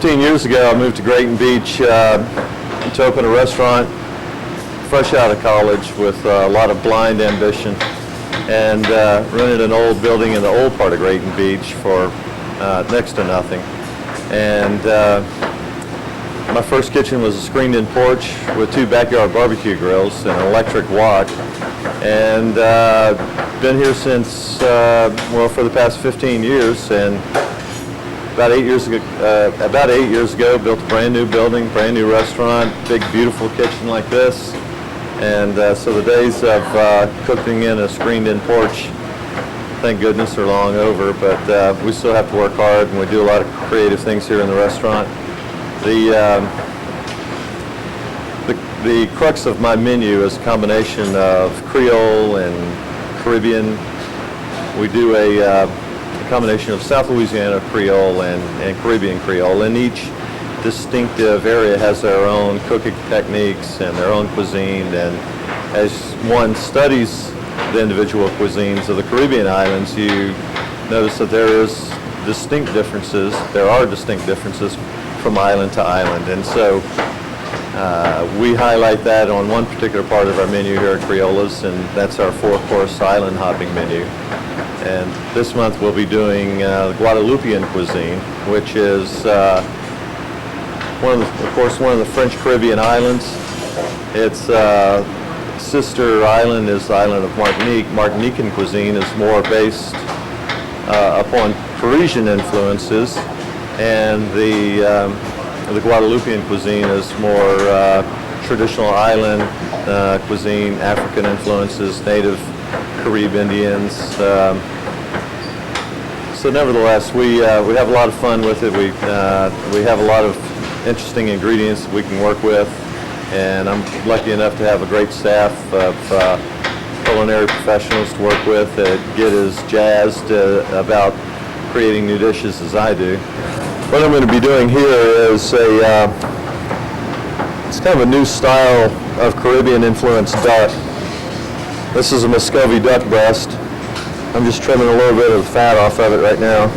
15 years ago, I moved to Grayton Beach to open a restaurant fresh out of college with a lot of blind ambition, and rented an old building in the old part of Grayton Beach for next to nothing. And my first kitchen was a screened-in porch with 2 backyard barbecue grills and an electric wok. And been here since, well, for the past 15 years. And about 8 years ago, built a brand new building, brand new restaurant, big, beautiful kitchen like this. And so the days of cooking in a screened-in porch, thank goodness, are long over. But we still have to work hard, and we do a lot of creative things here in the restaurant. The crux of my menu is a combination of Creole and Caribbean. We do a combination of South Louisiana Creole and Caribbean Creole, and each distinctive area has their own cooking techniques and their own cuisine. And as one studies the individual cuisines of the Caribbean islands, you notice that there are distinct differences from island to island. And so we highlight that on one particular part of our menu here at Creola's, and that's our 4-course island hopping menu. And this month we'll be doing Guadalupean cuisine, which is one of the French Caribbean islands. Its sister island is the island of Martinique. Martinican cuisine is more based upon Parisian influences, and the Guadalupean cuisine is more traditional island cuisine, African influences, native Carib Indians. So nevertheless, we have a lot of fun with it. We have a lot of interesting ingredients that we can work with, and I'm lucky enough to have a great staff of culinary professionals to work with that get as jazzed about creating new dishes as I do. What I'm going to be doing here is it's kind of a new style of Caribbean influenced duck. This is a Muscovy duck breast. I'm just trimming a little bit of the fat off of it right now.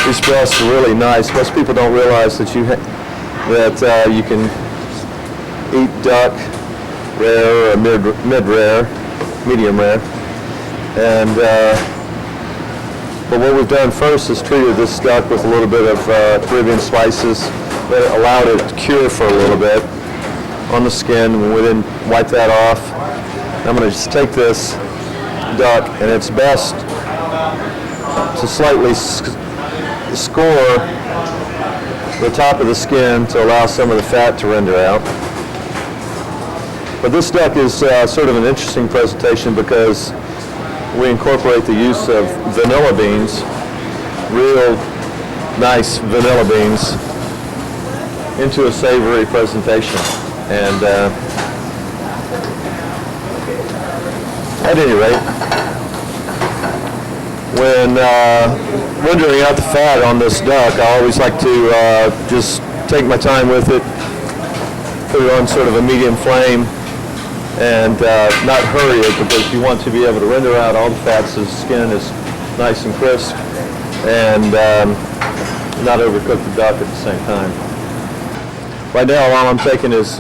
These breasts are really nice. Most people don't realize that you can eat duck rare or mid-rare, medium rare, and but what we've done first is treated this duck with a little bit of Caribbean spices that allowed it to cure for a little bit on the skin. We then wipe that off. I'm going to just take this duck, and it's best to slightly score the top of the skin to allow some of the fat to render out. But this duck is sort of an interesting presentation because we incorporate the use of vanilla beans, real nice vanilla beans, into a savory presentation. And at any rate, when rendering out the fat on this duck, I always like to just take my time with it, put it on sort of a medium flame, and not hurry it, because you want to be able to render out all the fats so the skin is nice and crisp, and not overcook the duck at the same time. Right now, all I'm taking is,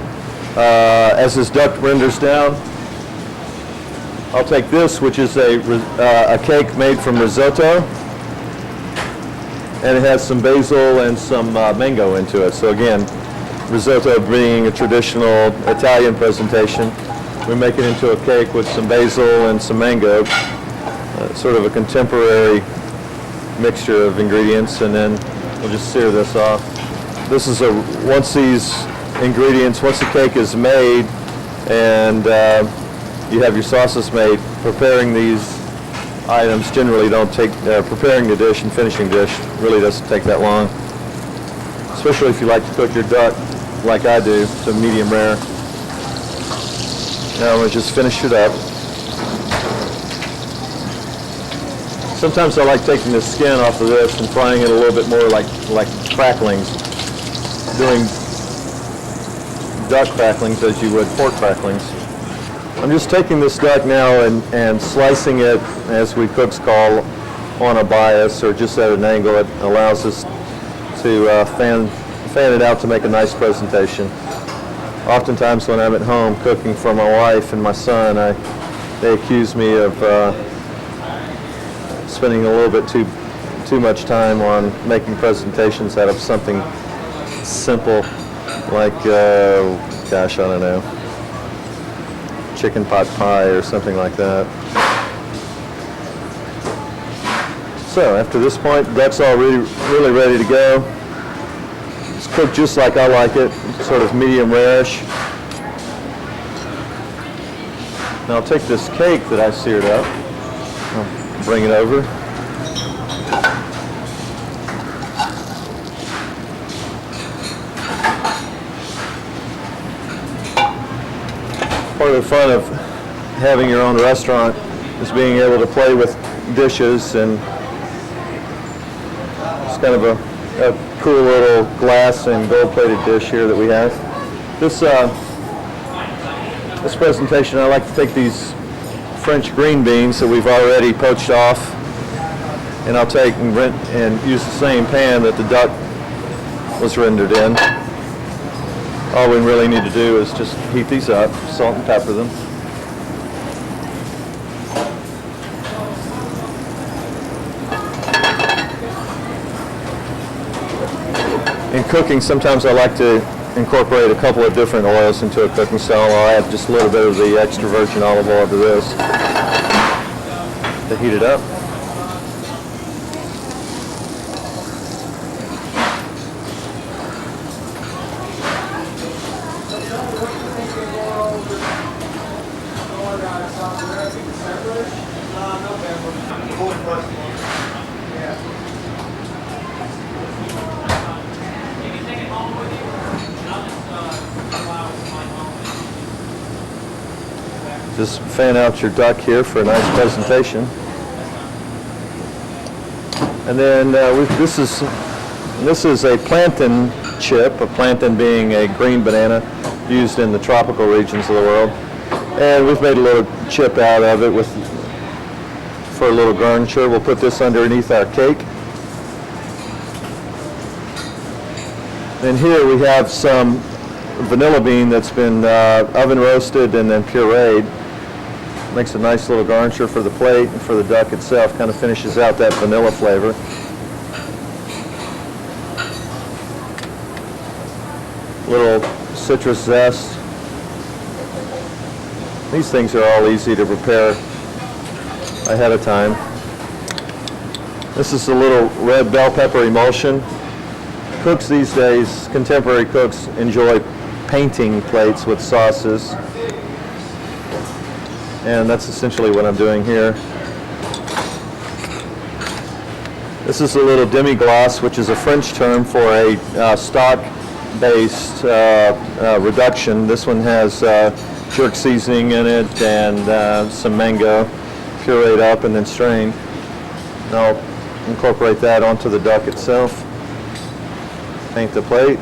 as this duck renders down, I'll take this, which is a cake made from risotto, and it has some basil and some mango into it. So again, risotto being a traditional Italian presentation, we make it into a cake with some basil and some mango, sort of a contemporary mixture of ingredients, and then we'll just sear this off. This is once the cake is made and you have your sauces made, preparing these items generally don't take, preparing the dish and finishing dish really doesn't take that long, especially if you like to cook your duck like I do, to medium rare. Now I'm going to just finish it up. Sometimes I like taking the skin off of this and frying it a little bit more like cracklings, doing duck cracklings as you would pork cracklings. I'm just taking this duck now and slicing it, as we cooks call, on a bias or just at an angle. It allows us to fan it out to make a nice presentation. Oftentimes when I'm at home cooking for my wife and my son, they accuse me of spending a little bit too much time on making presentations out of something simple like, gosh, I don't know, chicken pot pie or something like that. So after this point, duck's all really ready to go. It's cooked just like I like it, sort of medium rare-ish. Now I'll take this cake that I seared up, I'll bring it over. Part of the fun of having your own restaurant is being able to play with dishes, and it's kind of a cool little glass and gold-plated dish here that we have. This presentation, I like to take these French green beans that we've already poached off, and I'll take and use the same pan that the duck was rendered in. All we really need to do is just heat these up, salt and pepper them. In cooking, sometimes I like to incorporate a couple of different oils into a cooking style. I'll add just a little bit of the extra virgin olive oil to this to heat it up. Just fan out your duck here for a nice presentation. And then this is a plantain chip, a plantain being a green banana used in the tropical regions of the world. And we've made a little chip out of it for a little garniture. We'll put this underneath our cake. And here we have some vanilla bean that's been oven roasted and then pureed. Makes a nice little garniture for the plate and for the duck itself, kind of finishes out that vanilla flavor. Little citrus zest. These things are all easy to prepare ahead of time. This is a little red bell pepper emulsion. Cooks these days, contemporary cooks, enjoy painting plates with sauces. And that's essentially what I'm doing here. This is a little demi-glace, which is a French term for a stock-based reduction. This one has jerk seasoning in it and some mango pureed up and then strained. And I'll incorporate that onto the duck itself. Paint the plate.